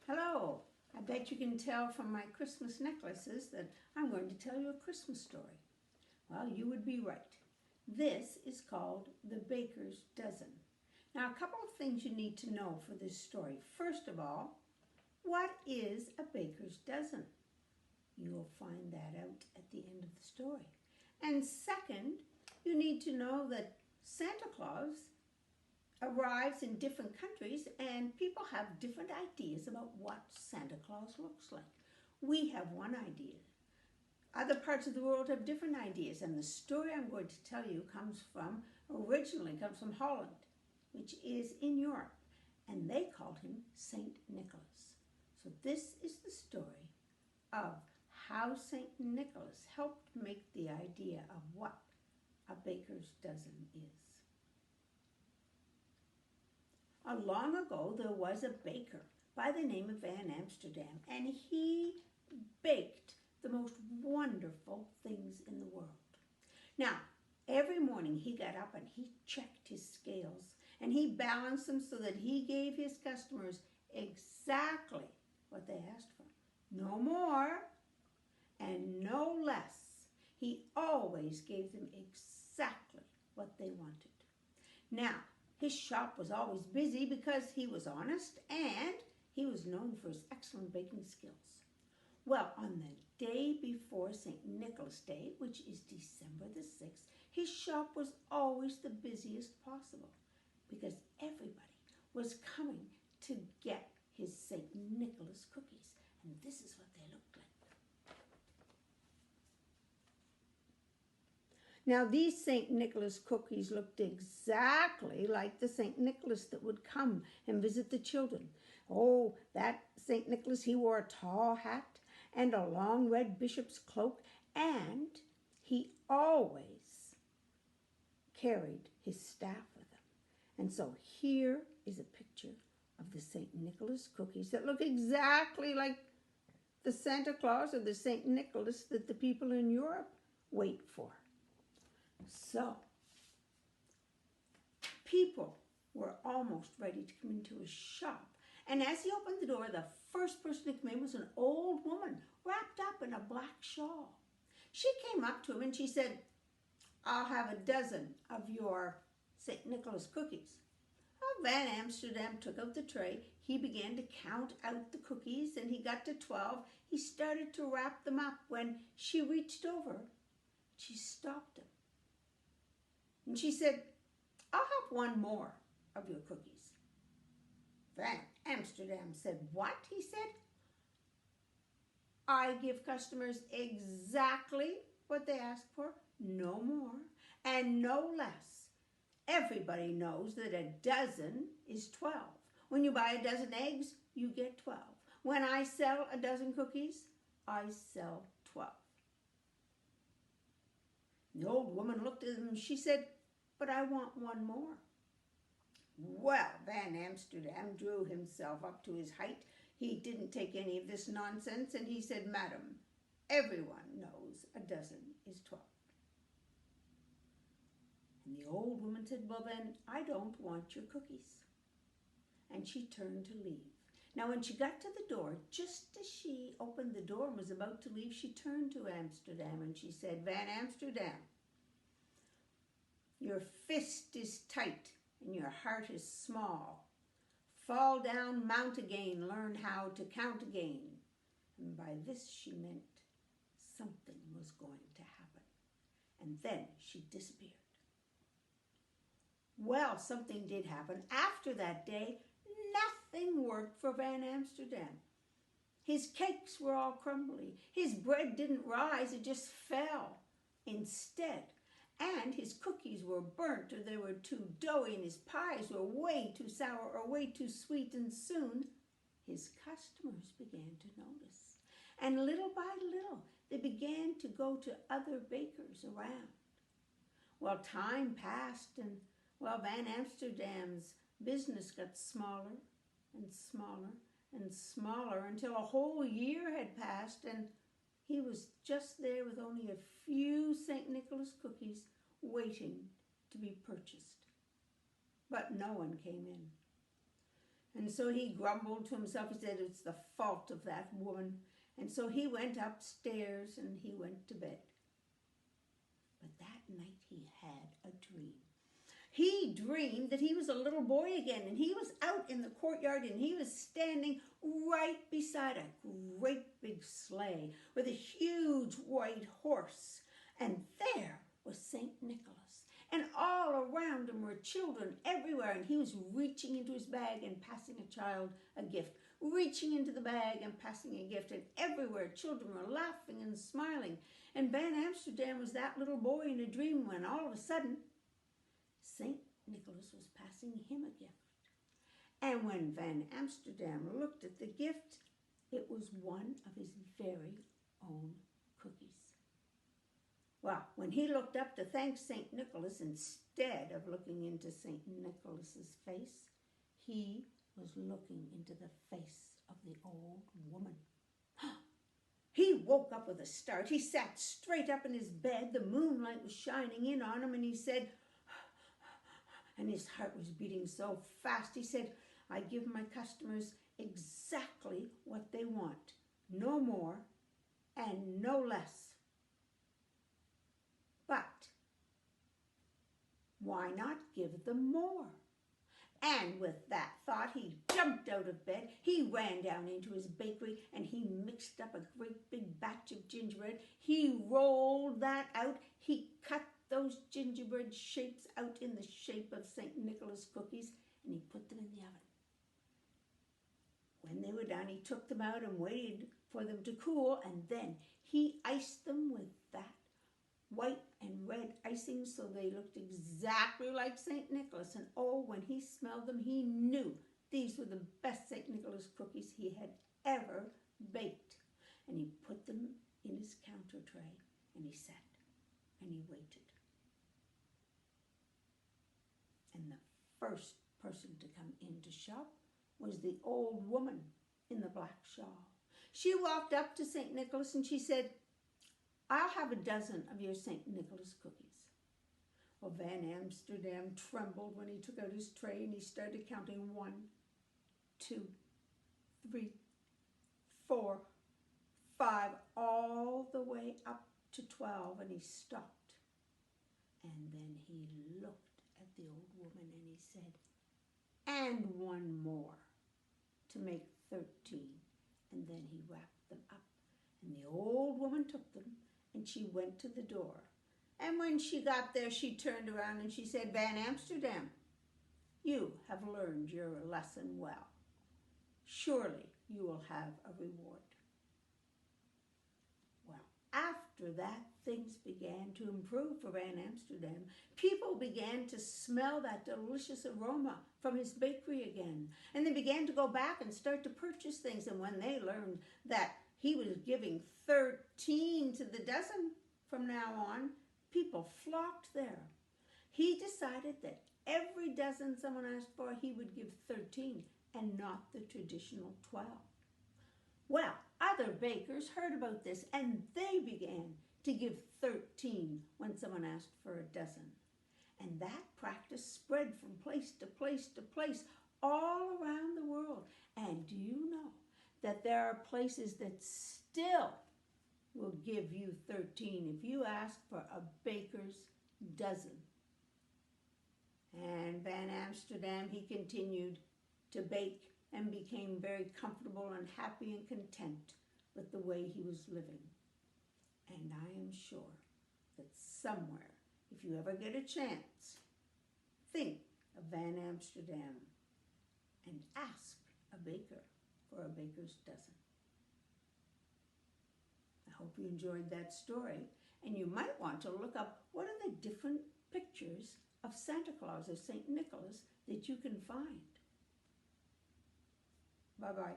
Hello. I bet you can tell from my Christmas necklaces that I'm going to tell you a Christmas story. Well, you would be right. This is called The Baker's Dozen. Now, a couple of things you need to know for this story. First of all, what is a baker's dozen? You'll find that out at the end of the story. And second, you need to know that Santa Claus arrives in different countries and people have different ideas about what Santa Claus looks like. We have one idea. Other parts of the world have different ideas, and the story I'm going to tell you originally comes from Holland, which is in Europe, and they called him Saint Nicholas. So this is the story of how Saint Nicholas helped make the idea of what a baker's dozen is. Long ago, there was a baker by the name of Van Amsterdam, and he baked the most wonderful things in the world. Now, every morning he got up and he checked his scales, and he balanced them so that he gave his customers exactly what they asked for. No more and no less. He always gave them exactly what they wanted. Now, his shop was always busy because he was honest and he was known for his excellent baking skills. Well, on the day before St. Nicholas Day, which is December the 6th, his shop was always the busiest possible because everybody was coming to get his St. Nicholas cookies. And this is what they looked like. Now, these St. Nicholas cookies looked exactly like the St. Nicholas that would come and visit the children. Oh, that St. Nicholas, he wore a tall hat and a long red bishop's cloak, and he always carried his staff with him. And so here is a picture of the St. Nicholas cookies that look exactly like the Santa Claus or the St. Nicholas that the people in Europe wait for. So, people were almost ready to come into his shop. And as he opened the door, the first person to come in was an old woman wrapped up in a black shawl. She came up to him and she said, "I'll have a dozen of your St. Nicholas cookies." Well, Van Amsterdam took out the tray. He began to count out the cookies and he got to 12. He started to wrap them up when she reached over. She stopped him. And she said, "I'll have one more of your cookies." Van Amsterdam said, "What?" He said, "I give customers exactly what they ask for, no more and no less. Everybody knows that a dozen is 12. When you buy a dozen eggs, you get 12. When I sell a dozen cookies, I sell 12. The old woman looked at him and she said, "But I want one more." Well, Van Amsterdam drew himself up to his height. He didn't take any of this nonsense and he said, "Madam, everyone knows a dozen is 12. And the old woman said, "Well then, I don't want your cookies." And she turned to leave. Now when she got to the door, just as she opened the door and was about to leave, she turned to Amsterdam and she said, "Van Amsterdam, your fist is tight and your heart is small. Fall down, mount again, learn how to count again." And by this she meant something was going to happen. And then she disappeared. Well, something did happen. After that day, nothing worked for Van Amsterdam. His cakes were all crumbly. His bread didn't rise, it just fell instead. And his cookies were burnt or they were too doughy, and his pies were way too sour or way too sweet, and soon his customers began to notice. And little by little, they began to go to other bakers around. Well, time passed and Van Amsterdam's business got smaller and smaller and smaller until a whole year had passed and he was just there with only a few St. Nicholas cookies waiting to be purchased. But no one came in. And so he grumbled to himself. He said, it's the fault of that woman. And so he went upstairs and he went to bed. But that night he had a dream. He dreamed that he was a little boy again, and he was out in the courtyard, and he was standing right beside a great big sleigh with a huge white horse. And there was St. Nicholas. And all around him were children everywhere, and he was reaching into his bag and passing a child a gift. Reaching into the bag and passing a gift, and everywhere children were laughing and smiling. And Van Amsterdam was that little boy in a dream when all of a sudden St. Nicholas was passing him a gift. And when Van Amsterdam looked at the gift, it was one of his very own cookies. Well, when he looked up to thank St. Nicholas, instead of looking into St. Nicholas's face, he was looking into the face of the old woman. He woke up with a start. He sat straight up in his bed. The moonlight was shining in on him, and he said, and his heart was beating so fast, he said, I give my customers exactly what they want, no more and no less. But why not give them more? And with that thought, he jumped out of bed. He ran down into his bakery and he mixed up a great big batch of gingerbread. He rolled that out. He cut those gingerbread shapes out in the shape of St. Nicholas cookies, and he put them in the oven. When they were done, he took them out and waited for them to cool, and then he iced them with that white and red icing so they looked exactly like St. Nicholas. And oh, when he smelled them, he knew these were the best St. Nicholas cookies he had ever baked. And he put them in his counter tray, and he sat and he waited. And the first person to come in to shop was the old woman in the black shawl. She walked up to St. Nicholas and she said, I'll have a dozen of your St. Nicholas cookies. Well, Van Amsterdam trembled when he took out his tray and he started counting 1, 2, 3, 4, 5, all the way up to 12, and he stopped. And then he looked at the old woman and he said, and one more to make 13. And then he wrapped them up. And the old woman took them and she went to the door. And when she got there, she turned around and she said, Van Amsterdam, you have learned your lesson well. Surely you will have a reward. Well, after that, things began to improve for Van Amsterdam. People began to smell that delicious aroma from his bakery again. And they began to go back and start to purchase things. And when they learned that he was giving 13 to the dozen from now on, people flocked there. He decided that every dozen someone asked for, he would give 13 and not the traditional 12. Well, other bakers heard about this and they began to give 13 when someone asked for a dozen. And that practice spread from place to place to place all around the world. And do you know that there are places that still will give you 13 if you ask for a baker's dozen? And Van Amsterdam, he continued to bake and became very comfortable and happy and content with the way he was living. And I am sure that somewhere, if you ever get a chance, think of Van Amsterdam and ask a baker for a baker's dozen. I hope you enjoyed that story, and you might want to look up what are the different pictures of Santa Claus or St. Nicholas that you can find. Bye-bye.